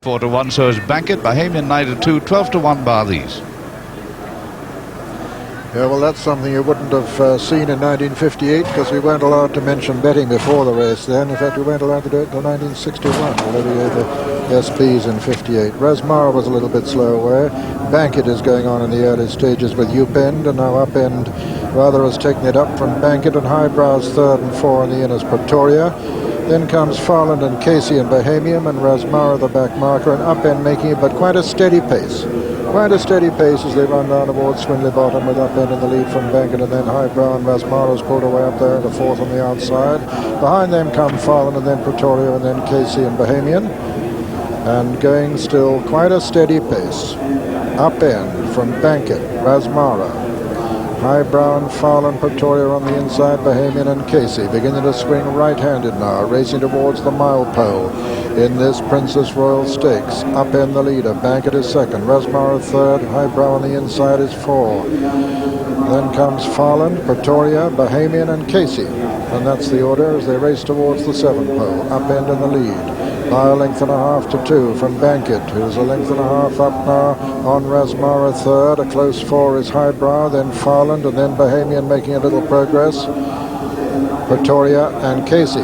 4-1, so is Bankit, Bahamian Knight at 2, 12-1 bar these. Yeah, well, that's something you wouldn't have seen in 1958 because we weren't allowed to mention betting before the race then. In fact, we weren't allowed to do it until 1961. Olivier, the SPs in 58. Rasmara was a little bit slow away. Bankit is going on in the early stages with Upend, and now Upend rather has taken it up from Bankit, and Highbrow's third and four in the inners, Pretoria. Then comes Farland and Casey and Bahamian, and Rasmara the back marker, and Upend making it, but quite a steady pace. Quite a steady pace as they run down towards Swindley Bottom, with Upend in the lead from Bankit, and then Highbrow and Rasmara's pulled away up there to fourth on the outside. Behind them come Farland and then Pretoria and then Casey and Bahamian. And going still quite a steady pace. Upend from Bankit, Rasmara. Highbrow and Farland, Pretoria on the inside, Bahamian and Casey beginning to swing right-handed now, racing towards the mile pole in this Princess Royal Stakes. Upend the leader, Bankit is second, Rasmara third, Highbrow on the inside is four. Then comes Farland, Pretoria, Bahamian and Casey, and that's the order as they race towards the seventh pole. Upend in the lead by a length and a half to two from Bankit, who's a length and a half up now on Rasmara third. A close four is Highbrow, then Farland, and then Bahamian making a little progress. Pretoria and Casey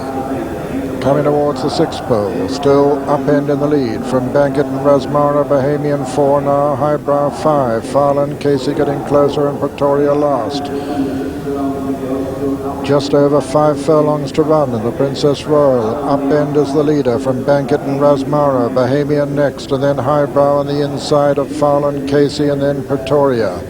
coming towards the sixth pole. Still Upend in the lead from Bankit and Rasmara. Bahamian four now, Highbrow five, Farland, Casey getting closer, and Pretoria last. Just over 5 furlongs to run in the Princess Royal. Upend is the leader from Bankit and Rasmara. Bahamian next, and then Highbrow on the inside of Farland, Casey, and then Pretoria.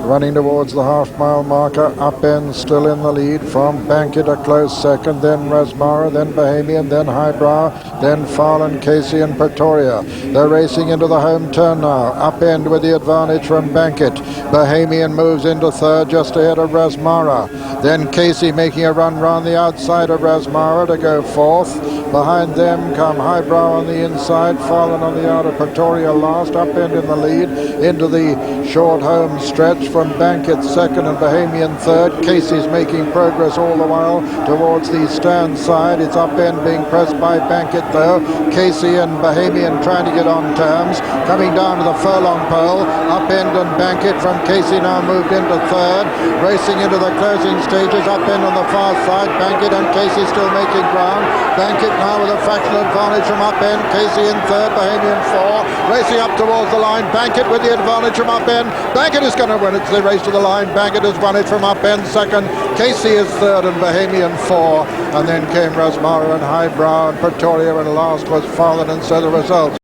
Running towards the half-mile marker, Upend still in the lead from Bankit, a close second, then Rasmara, then Bahamian, then Highbrow, then Farland, Casey and Pretoria. They're racing into the home turn now. Upend with the advantage from Bankit. Bahamian moves into third just ahead of Rasmara. Then Casey making a run round the outside of Rasmara to go fourth. Behind them come Highbrow on the inside, Farland on the outer, Pretoria last, Upend in the lead into the short home stretch from Bankit second and Bahamian third. Casey's making progress all the while towards the stand side. It's Upend being pressed by Bankit though. Casey and Bahamian trying to get on terms. Coming down to the furlong pole, Upend and Bankit from Casey now moved into third. Racing into the closing stages, Upend on the far side, Bankit and Casey still making ground. Bankit now with a fractional advantage from Upend. Casey in third, Bahamian four. Racing up towards the line, Bankit with the advantage from Upend. Bankit is going to win it as they race to the line. Bankit has won it from Upend second. Casey is third and Bahamian four. And then came Rasmara and Highbrow and Pretoria, and last was Farland, and so the results.